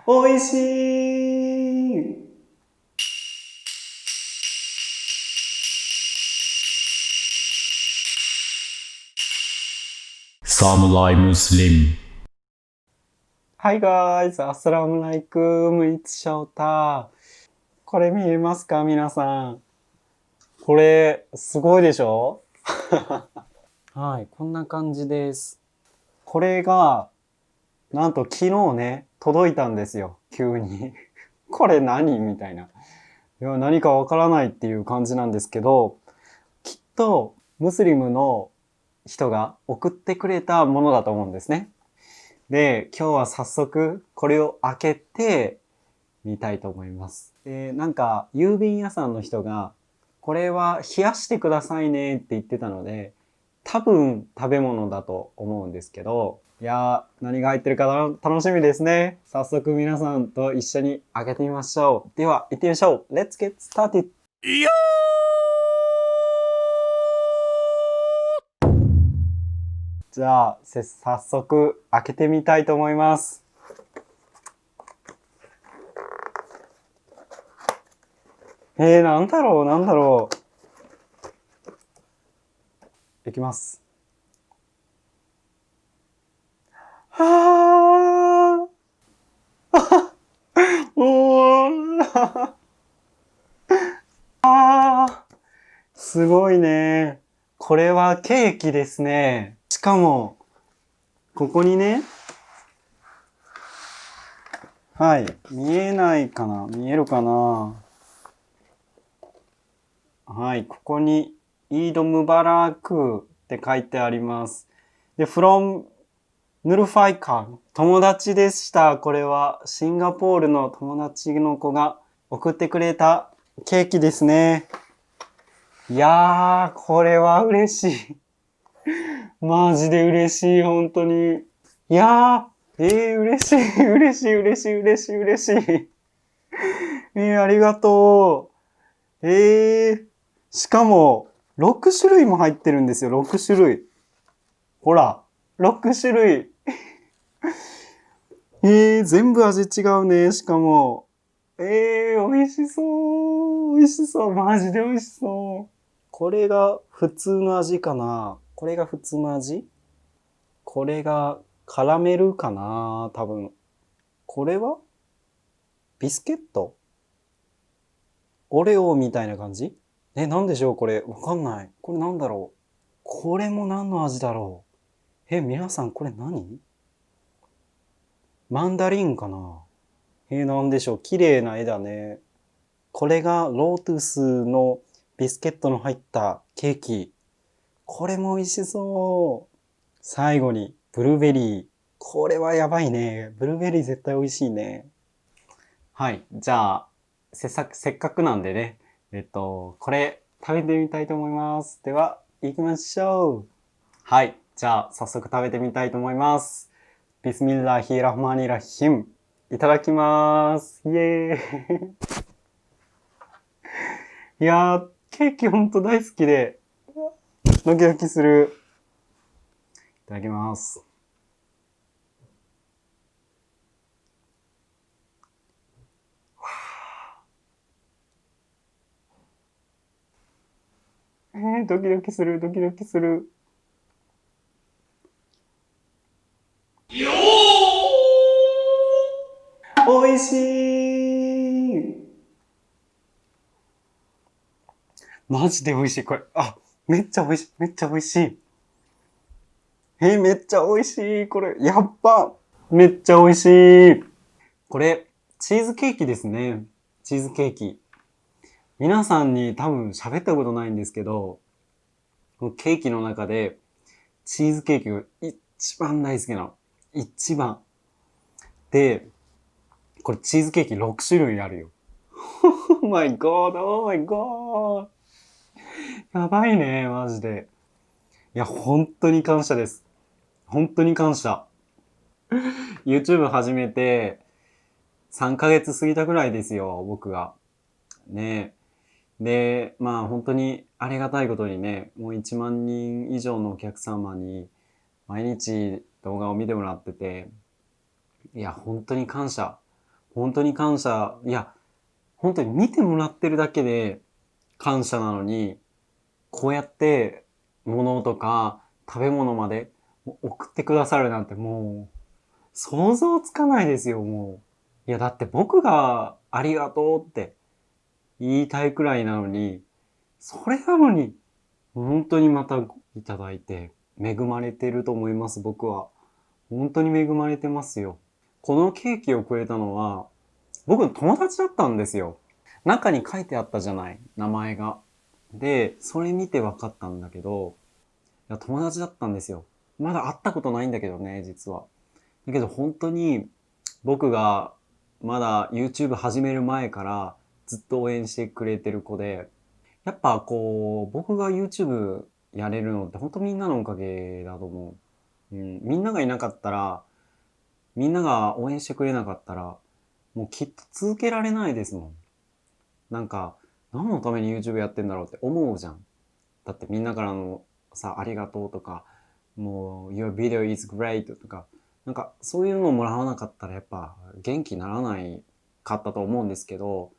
おいしい。Samurai Muslim. Hi guys, アッサラムライクム、いつしょうた。これ見えますか皆さん。これ、すごいでしょはい、こんな感じです。これが、なんと昨日ね、届いたんですよ。急に。これ何みたいな。いや、何かわからないっていう感じなんですけど、きっとムスリムの人が送ってくれたものだと思うんですね。で、今日は早速これを開けてみたいと思います。で、なんか郵便屋さんの人がこれは冷やしてくださいねって言ってたので、多分食べ物だと思うんですけど、いやー、何が入ってるか楽しみですね。早速皆さんと一緒に開けてみましょう。では、行ってみましょう。Let's get started! じゃあ、早速開けてみたいと思います。なんだろう、なんだろう。いきます。はーおーあーすごいね。これはケーキですね。しかも、ここにね、はい、見えないかな見えるかなはい、ここに、イードムバラークって書いてあります。で、from ヌルファイカン。友達でした。これはシンガポールの友達の子が送ってくれたケーキですね。いやー、これは嬉しい。マジで嬉しい、本当に。いや嬉しい、嬉しい、嬉しい、嬉しい、嬉しい。ありがとう。しかも、6種類も入ってるんですよ、6種類。ほら、6種類。全部味違うね、しかも。美味しそう。美味しそう。マジで美味しそう。これが普通の味かな。これが普通の味。これがカラメルかな多分。これはビスケットオレオみたいな感じなんでしょうこれ。わかんない。これなんだろうこれも何の味だろう皆さんこれ何マンダリンかななんでしょう綺麗な絵だね。これがロートゥスのビスケットの入ったケーキ。これも美味しそう。最後にブルーベリー。これはやばいね。ブルーベリー絶対美味しいね。はい。じゃあ、せっかくなんでね。これ食べてみたいと思います。では、行きましょう。はい。じゃあ、早速食べてみたいと思います。ビスミルラヒラフマニラヒム。いただきます。イエーイ。いやー、ケーキほんと大好きで、ドキドキする。いただきます。ドキドキする、ドキドキする。おいしい。マジで美味しい。これ、めっちゃ美味しい。めっちゃ美味しい。めっちゃ美味しい。これ、やっぱ。めっちゃ美味しい。これ、チーズケーキですね。チーズケーキ。皆さんに多分喋ったことないんですけど、ケーキの中で、チーズケーキが一番大好きなの。一番。で、これチーズケーキ6種類あるよ。Oh my god, oh my god. やばいね、マジで。いや、本当に感謝です。本当に感謝。YouTube 始めて3ヶ月過ぎたぐらいですよ、僕が。ねで、まあ本当にありがたいことにね、もう1万人以上のお客様に毎日動画を見てもらってて、いや、本当に感謝。本当に感謝。いや、本当に見てもらってるだけで感謝なのに、こうやって物とか食べ物まで送ってくださるなんてもう想像つかないですよ、もう。いや、だって僕がありがとうって言いたいくらいなのに、それなのに、本当にまたいただいて、恵まれてると思います、僕は。本当に恵まれてますよ。このケーキをくれたのは、僕の友達だったんですよ。中に書いてあったじゃない、名前が。で、それ見て分かったんだけど、いや、友達だったんですよ。まだ会ったことないんだけどね、実は。だけど本当に僕がまだ YouTube 始める前からずっと応援してくれてる子で、やっぱこう、僕が YouTube やれるのって本当みんなのおかげだと思う。みんながいなかったら、みんなが応援してくれなかったら、もうきっと続けられないですもん。なんか、何のために YouTube やってんだろうって思うじゃん。だってみんなからのさ、ありがとうとか、もう、Your video is great とか、なんかそういうのをもらわなかったらやっぱ元気にならないかったと思うんですけど、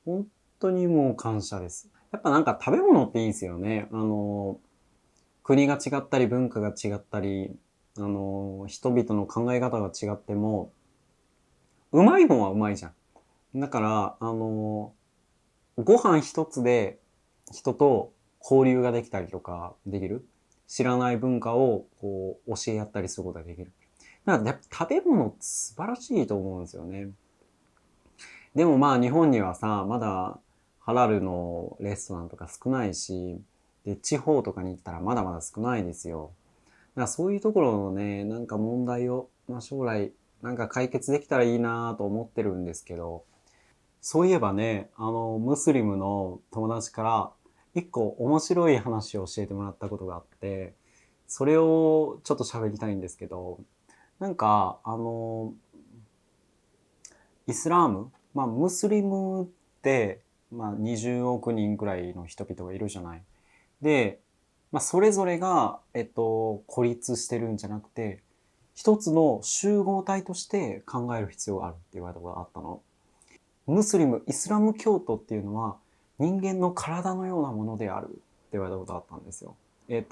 本当にもう感謝です。やっぱなんか食べ物っていいですよね。国が違ったり文化が違ったり、人々の考え方が違っても、うまいもんはうまいじゃん。だから、ご飯一つで人と交流ができたりとかできる。知らない文化をこう教え合ったりすることができる。だからやっぱ食べ物って素晴らしいと思うんですよね。でもまあ日本にはさ、まだハラルのレストランとか少ないし、で、地方とかに行ったらまだまだ少ないですよ。だからそういうところのね、なんか問題を、まあ将来なんか解決できたらいいなと思ってるんですけど、そういえばね、ムスリムの友達から一個面白い話を教えてもらったことがあって、それをちょっと喋りたいんですけど、なんか、イスラーム、まあ、ムスリムって、まあ、20億人くらいの人々がいるじゃない。で、まあ、それぞれが、孤立してるんじゃなくて、一つの集合体として考える必要があるって言われたことがあったの。ムスリム、イスラム教徒っていうのは人間の体のようなものであるって言われたことがあったんですよ。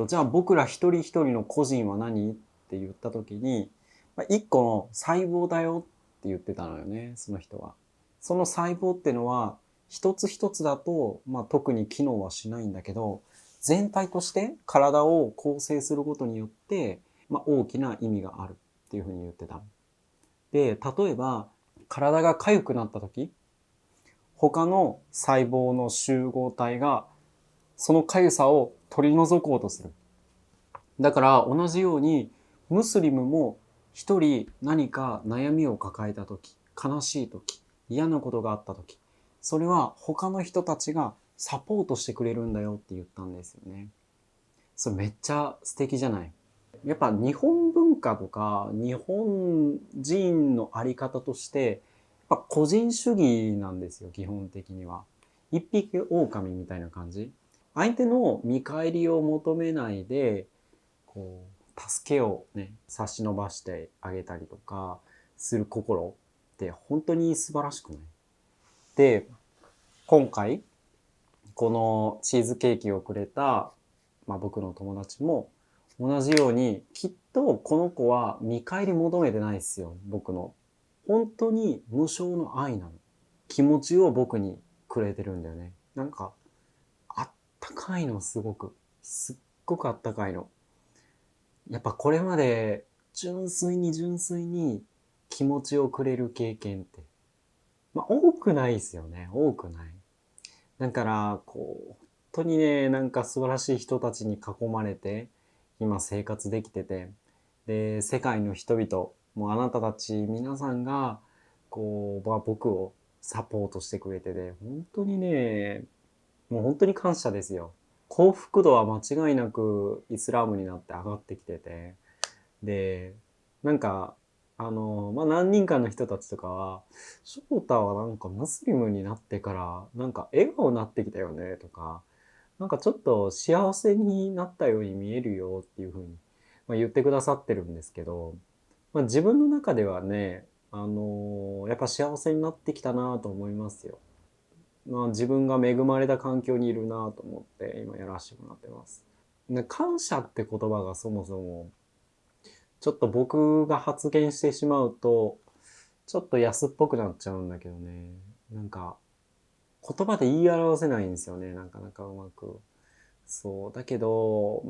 じゃあ僕ら一人一人の個人は何って言った時に、まあ、一個の細胞だよって言ってたのよね、その人は。その細胞ってのは一つ一つだと、まあ、特に機能はしないんだけど、全体として体を構成することによって、まあ、大きな意味があるっていうふうに言ってた。で、例えば体が痒くなった時、他の細胞の集合体がその痒さを取り除こうとする。だから同じようにムスリムも一人何か悩みを抱えた時、悲しい時、嫌なことがあった時、それは他の人たちがサポートしてくれるんだよって言ったんですよね。それめっちゃ素敵じゃない？やっぱ日本文化とか日本人のあり方として、やっぱ個人主義なんですよ、基本的には。一匹狼みたいな感じ。相手の見返りを求めないで、こう、助けをね、差し伸ばしてあげたりとかする心って本当に素晴らしくない？で、今回、このチーズケーキをくれた、まあ、僕の友達も同じように、きっとこの子は見返り求めてないですよ、僕の。本当に無償の愛なの。気持ちを僕にくれてるんだよね。なんか、あったかいの、すごく。すっごくあったかいの。やっぱこれまで純粋に純粋に気持ちをくれる経験って、まあ多くないですよね。多くない。だから、こう、本当にね、なんか素晴らしい人たちに囲まれて、今生活できてて、で、世界の人々、もうあなたたち皆さんが、こう、僕をサポートしてくれてて、本当にね、もう本当に感謝ですよ。幸福度は間違いなくイスラームになって上がってきてて、で、なんか、まあ、何人かの人たちとかは、翔太はなんかムスリムになってから、なんか笑顔になってきたよねとか、なんかちょっと幸せになったように見えるよっていうふうに、まあ、言ってくださってるんですけど、まあ、自分の中ではね、やっぱ幸せになってきたなと思いますよ。自分が恵まれた環境にいるなと思って今やらせてもらってます。感謝って言葉がそもそもちょっと僕が発言してしまうとちょっと安っぽくなっちゃうんだけどね。なんか言葉で言い表せないんですよね。なかなかうまく。そう。だけど、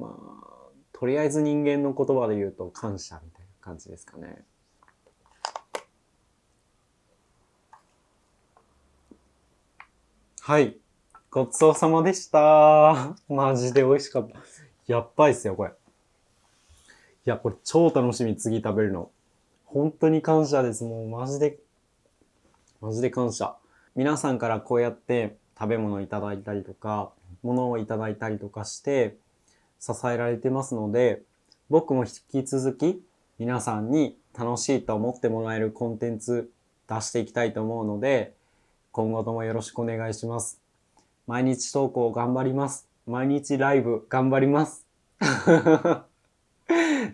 とりあえず人間の言葉で言うと感謝みたいな感じですかね。はい。ごちそうさまでした。マジで美味しかった。やっばいっすよ、これ。いや、これ超楽しみ、次食べるの。本当に感謝です。もうマジで感謝。皆さんからこうやって食べ物いただいたりとか、物をいただいたりとかして支えられてますので、僕も引き続き皆さんに楽しいと思ってもらえるコンテンツ出していきたいと思うので、今後ともよろしくお願いします。毎日投稿頑張ります。毎日ライブ頑張ります。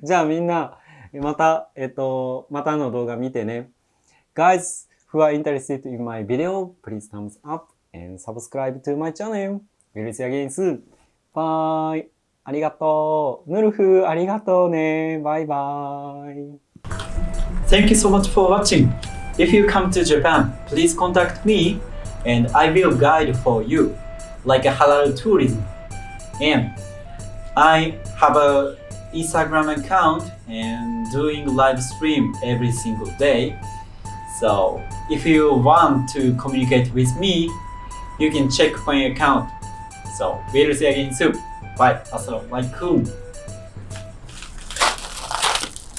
じゃあみんな、またの動画見てね。Guys who are interested in my video, please thumbs up and subscribe to my channel. We'll see you again soon. Bye. ありがとう。ヌルフ、ありがとうね。バイバイ。Thank you so much for watching. If you come to Japan, please contact me and I will guide for you like a halal tourism. And I have a Instagram account and doing live stream every single day. So if you want to communicate with me, you can check my account. So we'll see you again soon. Bye. Assalamualaikum.